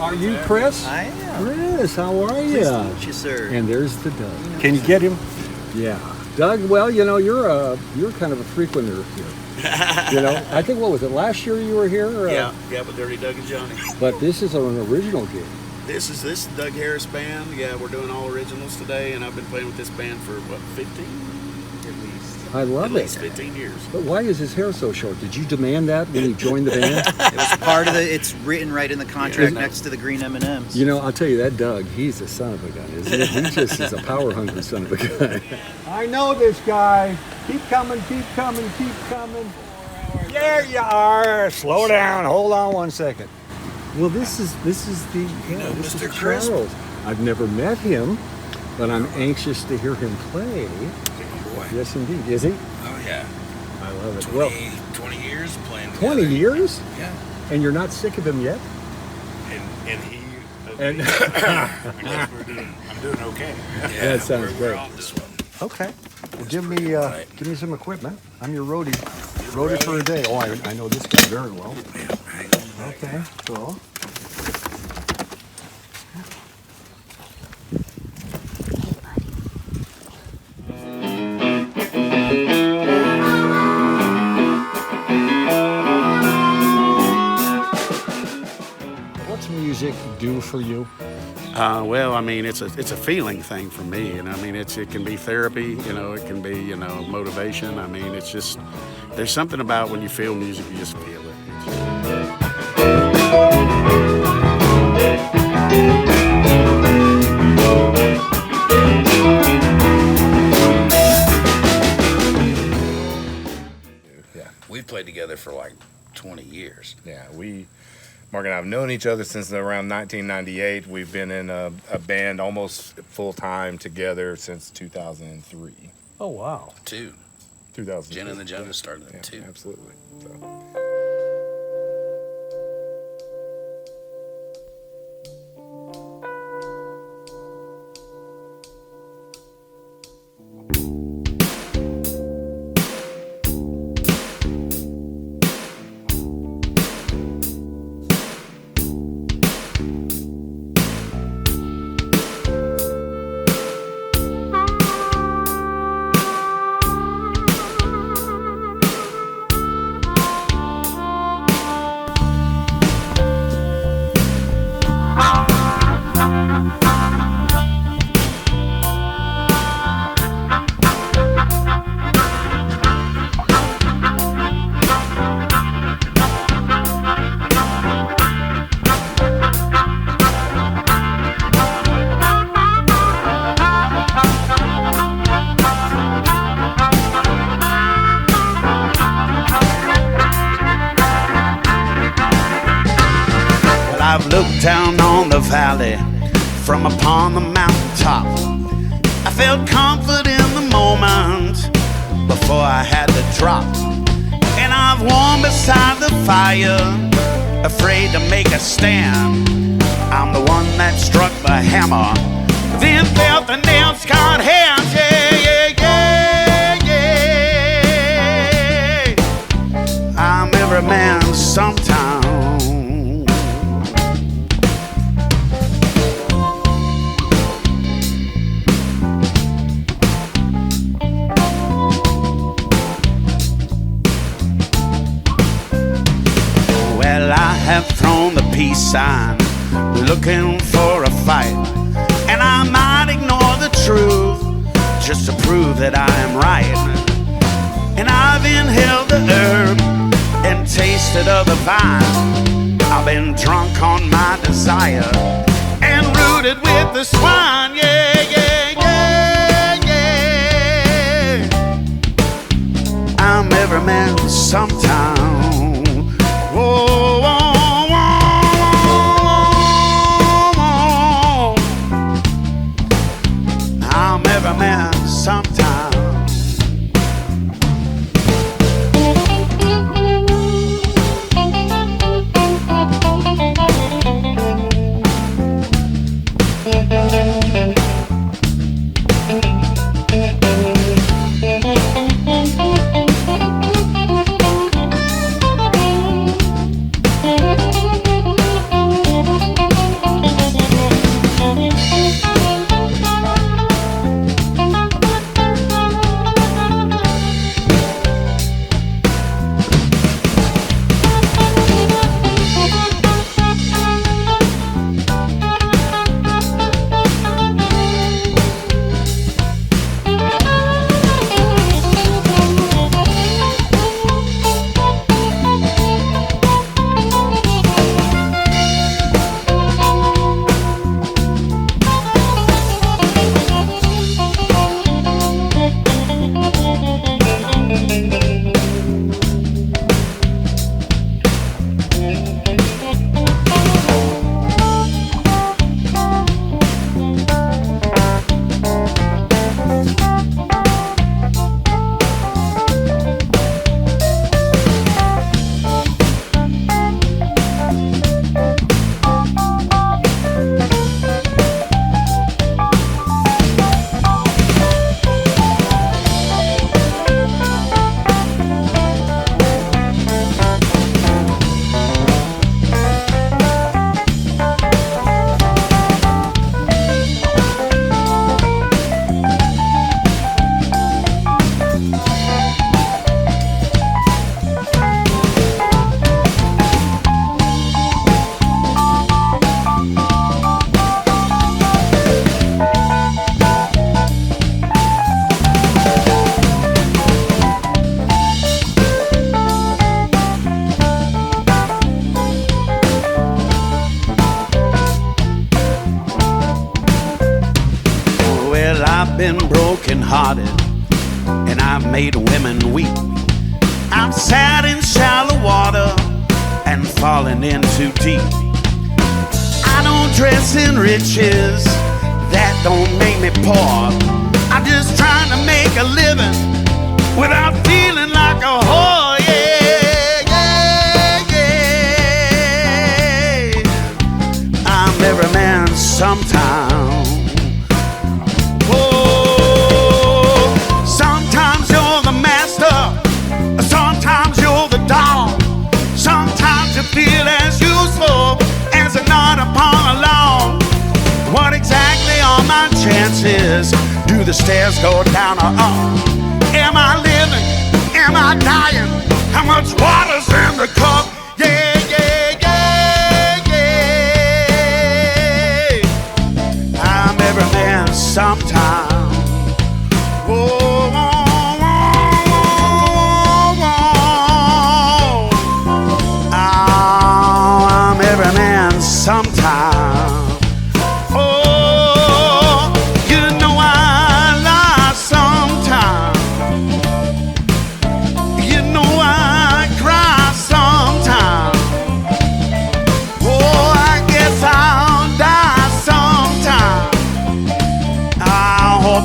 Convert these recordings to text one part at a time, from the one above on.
Are you Chris? I am. Chris, how are you? Nice to meet you, sir. And there's the Doug. Can you get him? Yeah. Doug, well, you know, you're kind of a frequenter here. You know, I think, what was it, last year you were here? Yeah, with Dirty Doug and Johnny. But this is an original gig. This is Doug Harris band. Yeah, we're doing all originals today, and I've been playing with this band for, what, 15? At least. I love At it. least 15 years. But why is his hair so short? Did you demand that when you joined the band? It was part of it's written right in the contract next to the green M&Ms. You know, I'll tell you, that Doug, he's a son of a gun, isn't he? He just is a power-hungry son of a gun. I know this guy. Keep coming, keep coming, keep coming. There you are. Slow down. Hold on one second. Well, this is this is Mr. Charles. Crisp. I've never met him, but I'm anxious to hear him play. Boy. Yes, indeed. Is he? Oh, yeah. I love it. 20 years playing 20 together. years? Yeah. And you're not sick of him yet? And he... And I guess I'm doing okay. Yeah, that sounds we're great. on this one. Okay. Well, give right. me some equipment. I'm your roadie. Roadie for a day. Oh, I know this guy very well. Yeah, hang on. Okay, cool. What's music do for you? Well, I mean, it's a feeling thing for me, and I mean, it can be therapy, you know, it can be, you know, motivation. I mean, it's just, there's something about when you feel music, you just feel it. Yeah. We've played together for like 20 years. Yeah, Mark and I have known each other since around 1998. We've been in a band almost full time together since 2003. Oh, wow. 2003. Jen and the Jonas started Yeah, it too. absolutely. So. I've looked down on the valley from upon the mountaintop. I felt comfort in the moment before I had to drop. And I've worn beside the fire, afraid to make a stand. I'm the one that struck the hammer, then felt the nail-scarred hands. Yeah, yeah, yeah, yeah. I'm every man sometime. Have thrown the peace sign, looking for a fight, and I might ignore the truth just to prove that I am right. And I've inhaled the herb and tasted of the vine. I've been drunk on my desire and rooted with the swine. Yeah, yeah, yeah, yeah. I'm every man sometime. Whoa, whoa. I'm every man sometime. hearted, and I've made women weep. I've sat in shallow water and fallen in too deep. I don't dress in riches, that don't make me poor. I'm just trying to make a living without feeling like a whore. Yeah, yeah, yeah. I'm every man sometime. Oh, sometimes you're the master, sometimes you're the dog. Sometimes you feel as useful as a knot upon a log. What exactly are my chances? Do the stairs go down or up? Am I living? Am I dying? How much water's in the cup? Yeah, yeah, yeah, yeah. I'm every man sometime. Whoa, whoa, whoa, whoa. Oh, I'm every man sometime.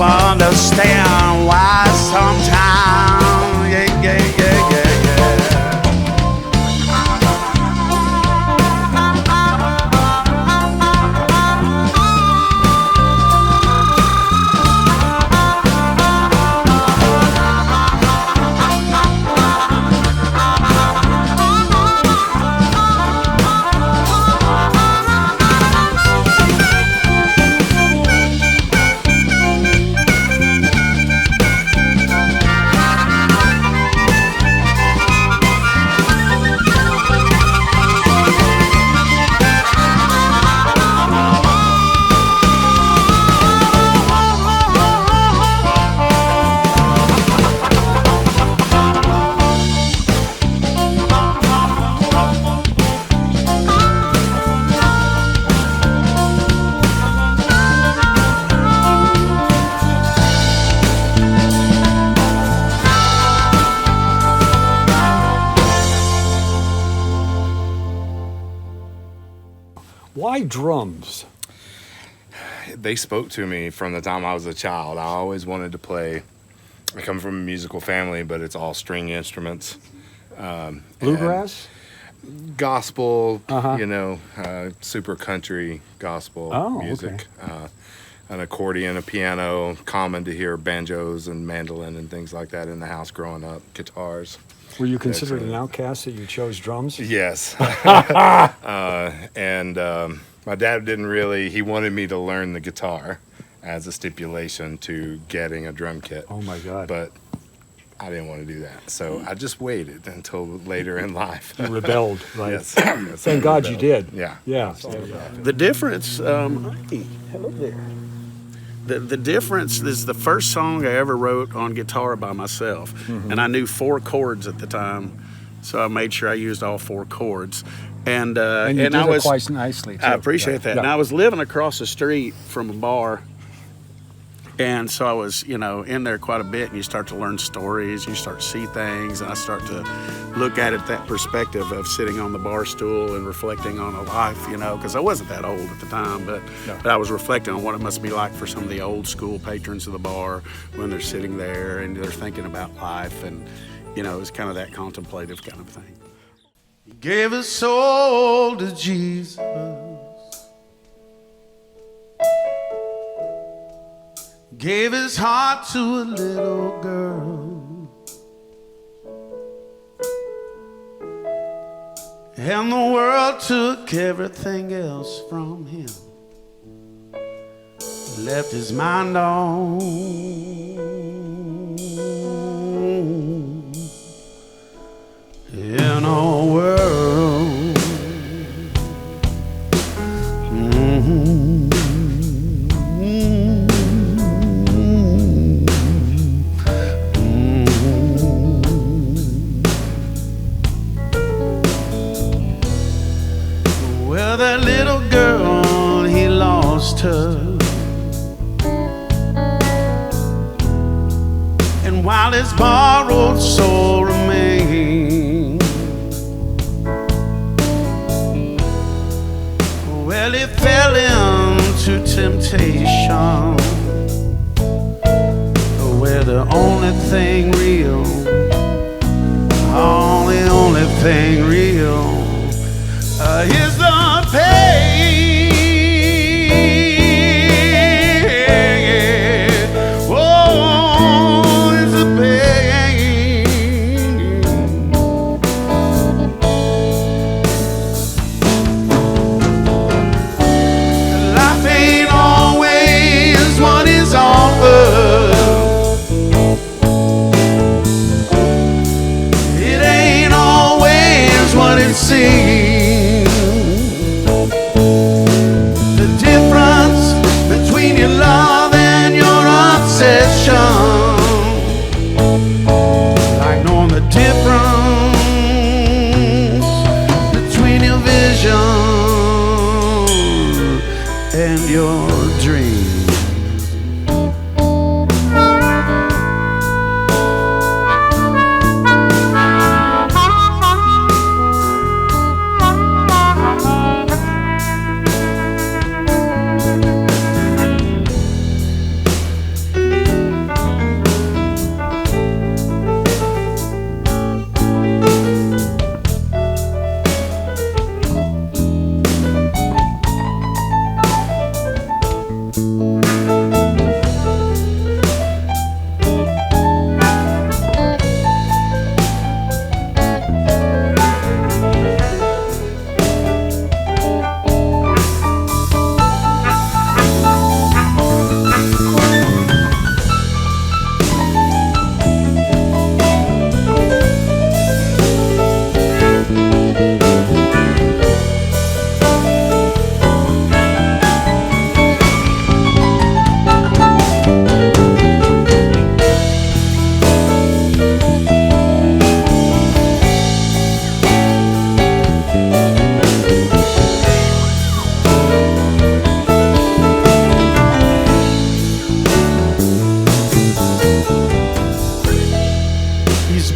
Understand why sometimes, yeah, yeah, yeah, yeah, Why drums? They spoke to me from the time I was a child. I always wanted to play. I come from a musical family, but it's all string instruments. Bluegrass? Gospel, super country gospel music. Okay. An accordion, a piano, common to hear banjos and mandolin and things like that in the house growing up, guitars. Were you considered an outcast that you chose drums? Yes. And my dad he wanted me to learn the guitar as a stipulation to getting a drum kit. Oh my God. But I didn't want to do that. So I just waited until later in life. You rebelled, right? Yes. Thank God you did. Yeah. Yeah. The difference, hey, hello there. The difference is the first song I ever wrote on guitar by myself, and I knew 4 chords at the time, so I made sure I used all 4 chords. And you did I was it quite nicely, too. I appreciate that. Yeah. And I was living across the street from a bar, and so I was, in there quite a bit. And you start to learn stories, you start to see things, and I start to look at it that perspective of sitting on the bar stool and reflecting on a life, because I wasn't that old at the time, but I was reflecting on what it must be like for some of the old school patrons of the bar when they're sitting there and they're thinking about life, and it was kind of that contemplative kind of thing. He gave his soul to Jesus. Gave his heart to a little girl. And the world took everything else from him. Left his mind on in a world. Well, that little girl, he lost her. And while his borrowed soul remained, well, he fell into temptation, where the only thing real, the only thing real is the pain. Oh, it's the pain. Life ain't always what is offered. What it seems. The difference between your love and your obsession, like knowing the difference between your vision and your dream.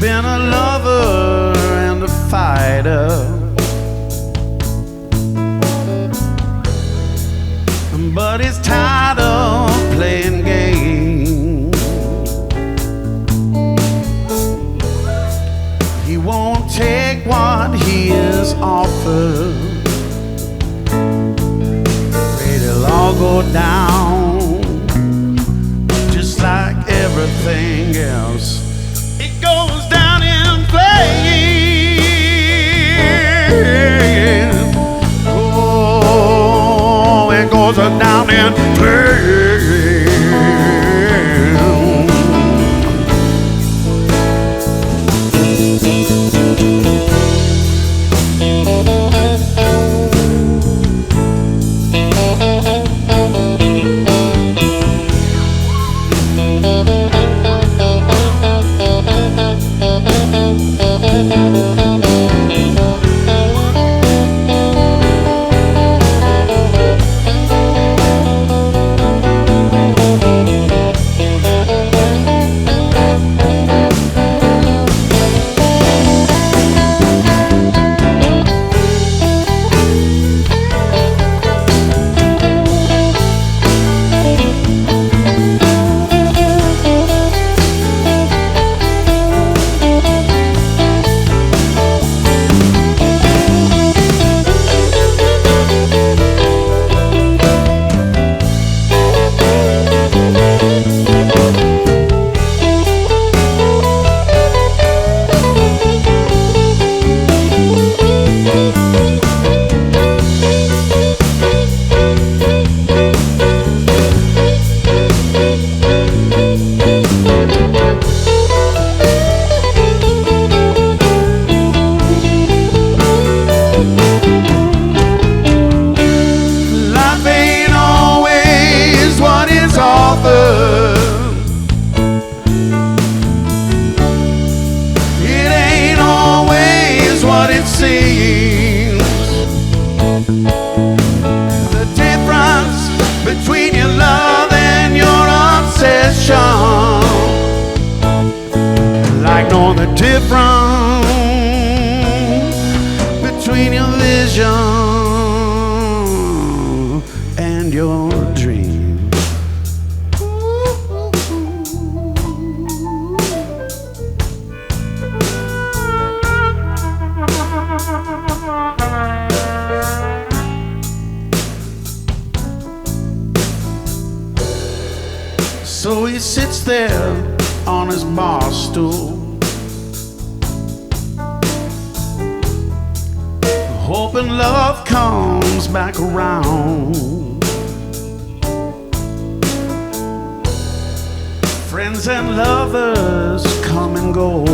Been a lover and a fighter, but he's tired of playing games. He won't take what he is offered. Afraid it'll all go down just like everything else. It goes down in flames. Oh, it goes down in flames. difference between your vision and your dream. So he sits there on his bar stool, hoping love comes back around. Friends and lovers come and go,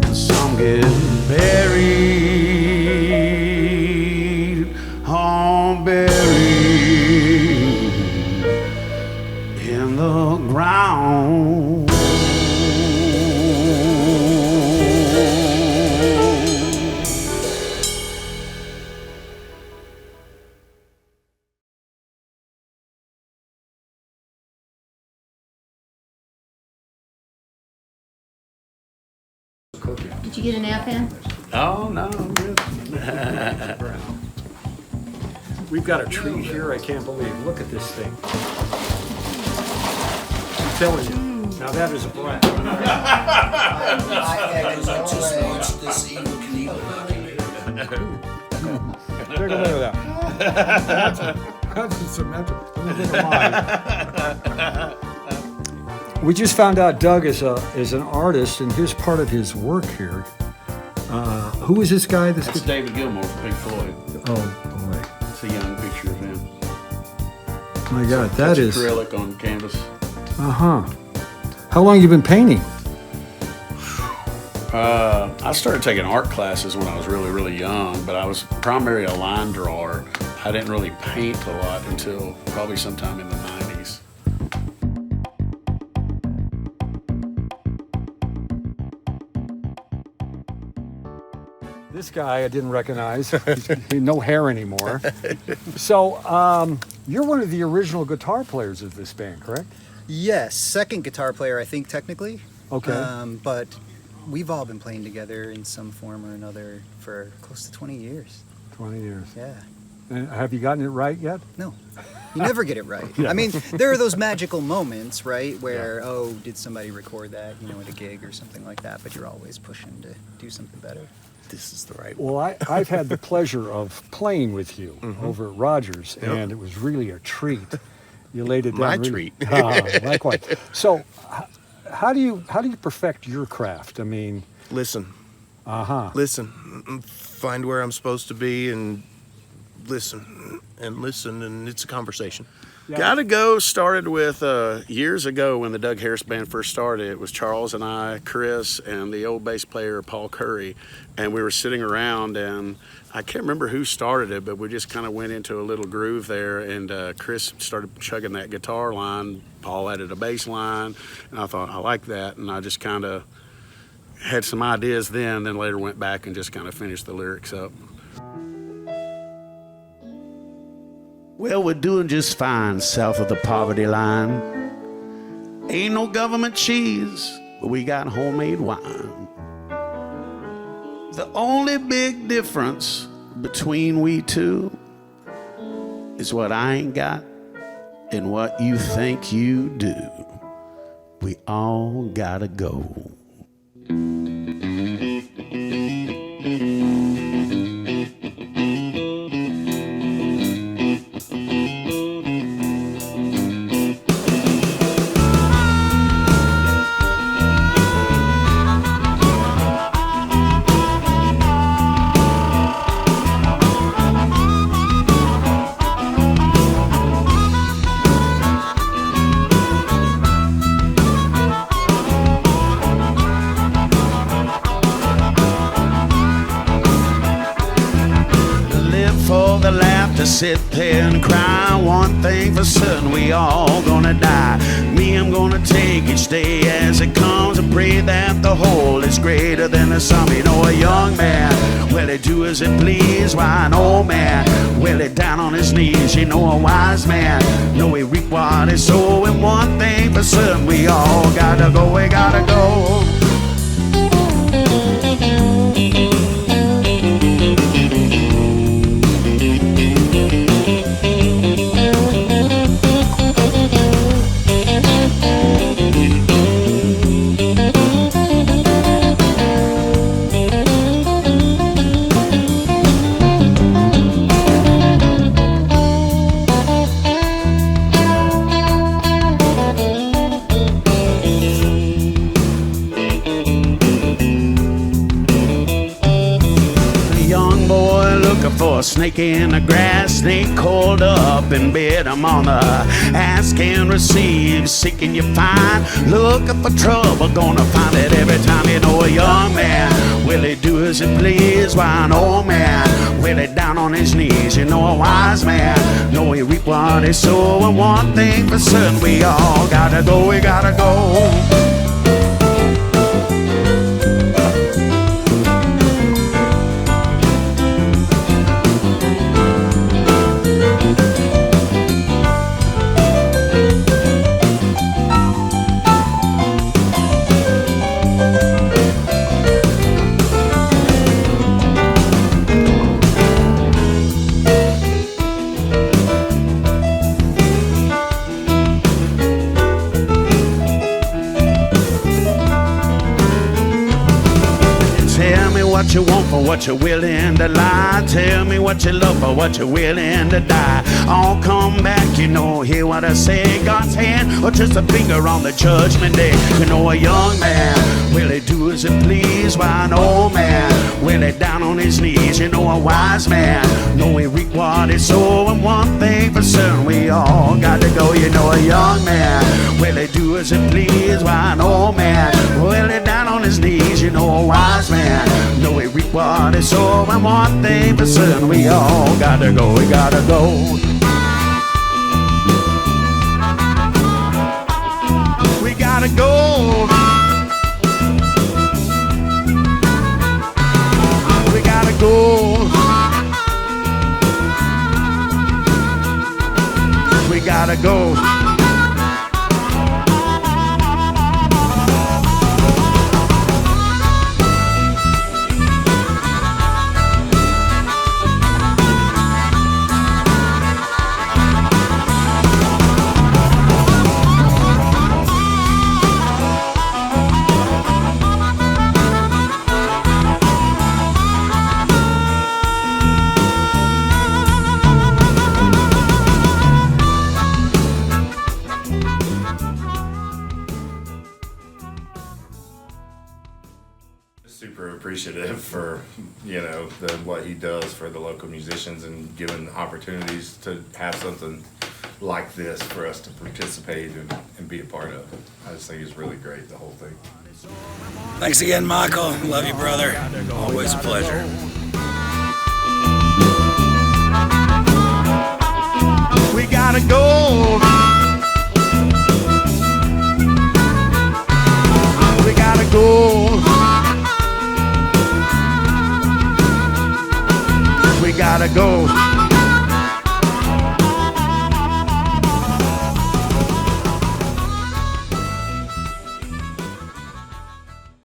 and some get buried, all buried in the ground. Did you get a nap in? Oh, no, I'm good. We've got a treat here I can't believe. Look at this thing. I'm telling you. Now that is a brat. I just watched this Evil Knievel documentary. Take a look at that. That's a symmetrical. Look at mine. We just found out Doug is an artist, and here's part of his work here. Who is this guy? That's David Gilmour from Pink Floyd. Oh boy! It's a young picture of him. My God, that is acrylic on canvas. How long you been painting? I started taking art classes when I was really, really young, but I was primarily a line drawer. I didn't really paint a lot until probably sometime in the 90s. This guy I didn't recognize. He's no hair anymore. So you're one of the original guitar players of this band, correct? Yes, second guitar player, I think, technically. Okay. But we've all been playing together in some form or another for close to 20 years. 20 years. Yeah. And have you gotten it right yet? No. You never get it right. Yeah. I mean, there are those magical moments, right, where, oh, did somebody record that, at a gig or something like that, but you're always pushing to do something better. This is the right Well, I've had the pleasure of playing with you over at Rogers, and it was really a treat. You laid it down. My really, treat. Likewise. So, how do you perfect your craft? I mean, Listen. Listen. Find where I'm supposed to be and listen, and it's a conversation. Yeah. Gotta Go started with years ago when the Doug Harris Band first started. It was Charles and I, Chris, and the old bass player Paul Curry, and we were sitting around, and I can't remember who started it, but we just kind of went into a little groove there, and Chris started chugging that guitar line. Paul added a bass line, and I thought, I like that, and I just kind of had some ideas then later went back and just kind of finished the lyrics up. Well, we're doing just fine south of the poverty line. Ain't no government cheese, but we got homemade wine. The only big difference between we two is what I ain't got and what you think you do. We all gotta go. to sit there and cry. One thing for certain, we all gonna die. Me, I'm gonna take each day as it comes and pray that the whole is greater than the sum. You know, a young man, will he do as he please? Why, an old man, will he down on his knees? You know, a wise man, know he reap what he sow. And one thing for certain, we all gotta go, we gotta go. For a snake in the grass, snake called up and bit him on the ask and receive, seeking you find, looking for trouble, gonna find it every time. You know, a young man, will he do as he please? Why, an old man, will he down on his knees? You know, a wise man, know he reap what he sow. And one thing for certain, we all gotta go, we gotta go. What you want for what you're willing to lie. Tell me what you love for what you're willing to die. I'll come back, you know, hear what I say. God's hand or just a finger on the judgment day. You know, a young man, will he do as he please? Why, an old man, will he down on his knees? You know, a wise man, know he reap what he sow. And one thing for certain, we all got to go. You know, a young man, will he do as he please? Why, an old man, will he down on his knees? You know, a wise man, know he reap what he sow. And one thing for certain, we all gotta go, we gotta go. We gotta go. We gotta go. We gotta go. Super appreciative for, you know, what he does for the local musicians and giving opportunities to have something like this for us to participate and be a part of. I just think it's really great, the whole thing. Thanks again, Michael. Love you, brother. Always a pleasure. We gotta go. We gotta go. We gotta go.